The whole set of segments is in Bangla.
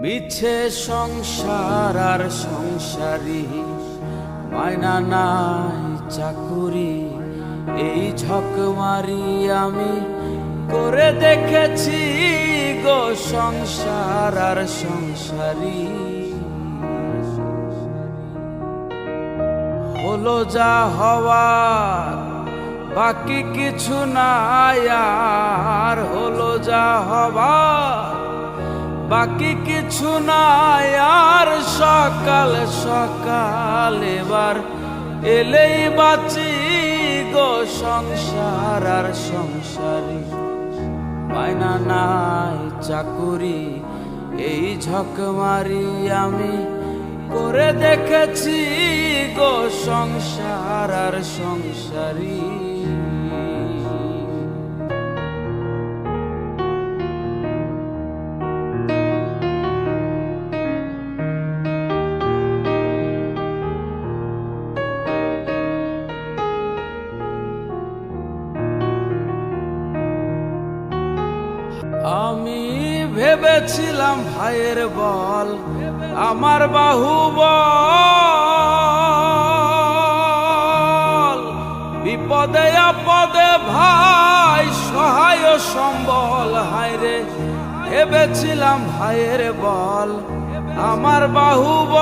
মিছে সংসার আর সংসারী, মায়না নাই চাকুরি। এই ঝকমারি আমি করে দেখেছি গো সংসার আর সংসারী। হলো যা হওয়ার বাকি কিছু নাই আর, হলো যা হওয়ার বাকি কিছু নাই আর। সকাল সকাল এবার এলেই বাঁচি গো সংসার আর সংসারী, মায়না নাই চাকুরি। এই ঝকমারি আমি করে দেখেছি গো সংসার আর সংসারী। আমি ভেবেছিলাম ভাইয়ের বল আমার বাহুবল, বিপদে আপদে ভাই সহায় সম্বল। হায়রে ভেবেছিলাম ভাইয়ের বল আমার বাহুবল,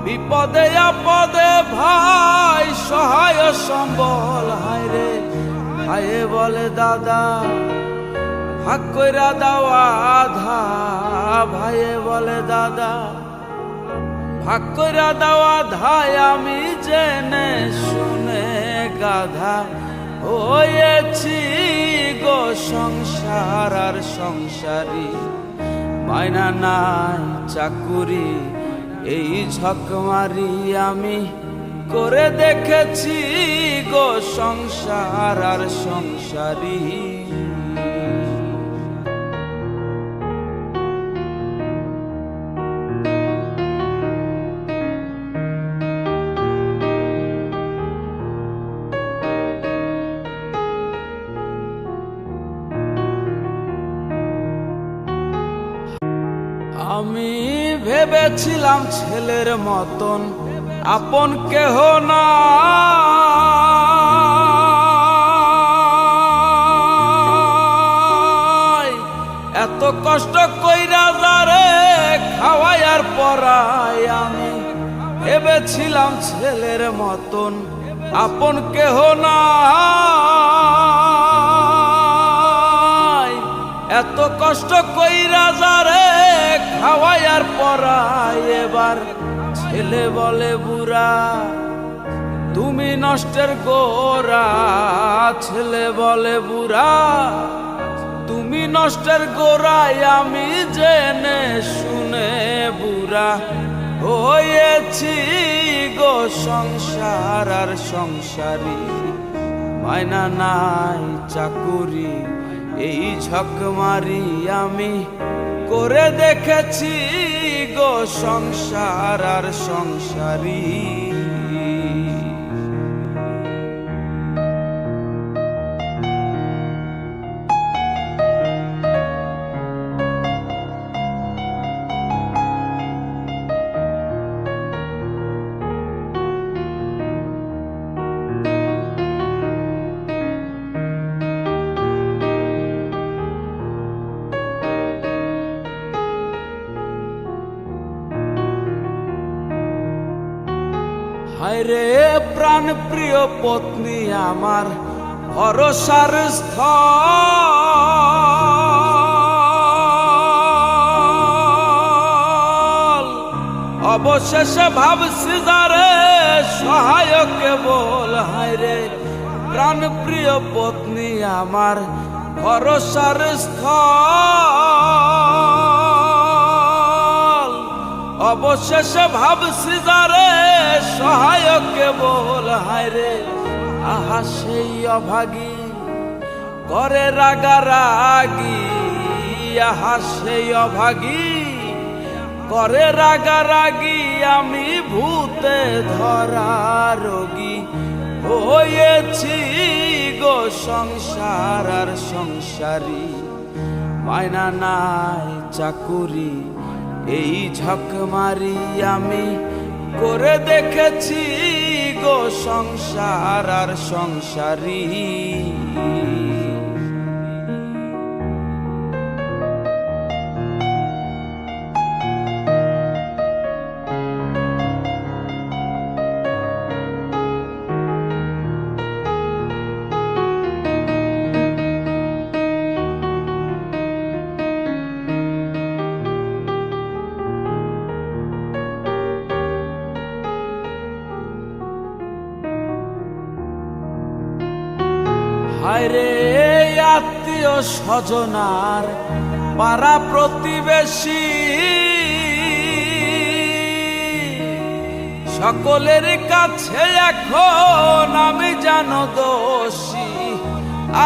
বিপদে আপদে ভাই সহায় সম্বল। হায়রে ভাইয়ে বলে দাদা ভাগ কইরা দাও আধা, ভাইয়ে বলে দাদা ভাগ কইরা দাও আধা। আমি জেনে শুনে গাধা হয়েছি গো সংসার আর সংসারী, মায়না নাই চাকুরি। এই ঝকমারি আমি করে দেখেছি গো সংসার আর সংসারী। আমি ভেবেছিলাম ছেলের মতন আপন কেহ না, এত কষ্ট কইরা যারে খাওয়াই আর পরাই। আমি ভেবেছিলাম ছেলের মতন আপন কেহ না, এত কষ্ট কইরা যারে খাওয়াই আর পরাই। এবার ছেলে বলে বুড়া তুমি নষ্টের গোড়া, ছেলে বলে বুড়া তুমি নষ্টের গোড়ায়। আমি জেনে শুনে বুড়া হয়েছি গো সংসার আর সংসারী, মায়না নাই চাকুরি। এই ঝকমারি আমি করে দেখেছি গো সংসার আর সংসারী। হায়রে প্রাণ প্রিয় পত্নী আমার ভরসার স্থল, অবশেষে ভাবছি যারে সহায় কেবল। হায়রে প্রাণ প্রিয় পত্নী আমার ভরসার স্থল, অবশেষে ভাবছি যারে সহায় কেবল। হায়রে আহা সেই অভাগী করে রাগারাগি, আহা সেই অভাগী করে রাগারাগি। আমি ভূতে ধরা রোগী হয়েছি গো সংসার আর সংসারী, মায়না নাই চাকুরি এই ঝকমারি আমি করে দেখেছি গো সংসার আর সংসারী। হায়রে আত্মীয় স্বজনার পাড়া প্রতিবেশী সকলের কাছে এখন আমি জানো দোষী।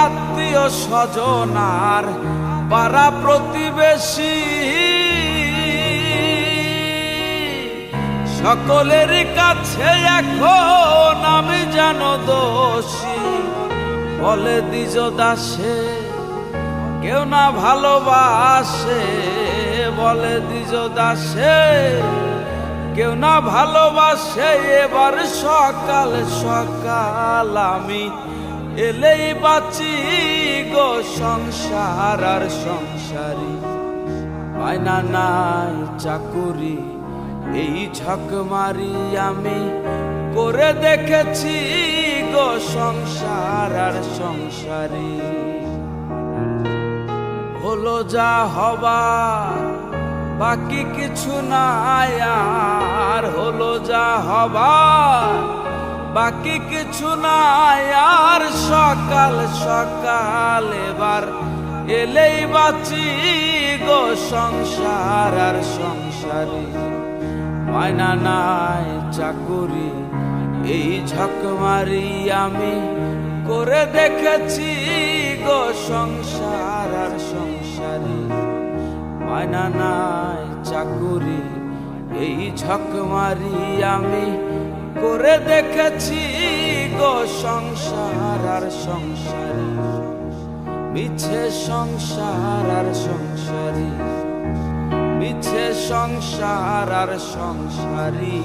আত্মীয় স্বজনার পাড়া প্রতিবেশী সকলের কাছে এখন আমি জানো দোষী। বলে দ্বিজ দাসে কেউ না ভালোবাসে, বলে দ্বিজ দাসে কেউ না ভালোবাসে। এবার সকাল সকাল আমি এলেই বাঁচি গো সংসার আর সংসারী, মায়না নাই চাকুরি এই ঝকমারি আমি করে দেখেছি গো সংসার আর সংসারী। হলো যা হবার বাকি কিছু নাই আর, হলো যা হবার বাকি কিছু নাই আর। সকাল সকাল এবার এলেই বাঁচি গো সংসার আর সংসারী, মায়না নাই চাকুরি এই ঝকমারি আমি করে দেখেছি গো সংসার আর সংসারী, মায়না নাই চাকুরি এই ঝকমারি আমি করে দেখেছি গো সংসার আর সংসারী। মিছে সংসার আর সংসারী, মিছে সংসার আর সংসারী।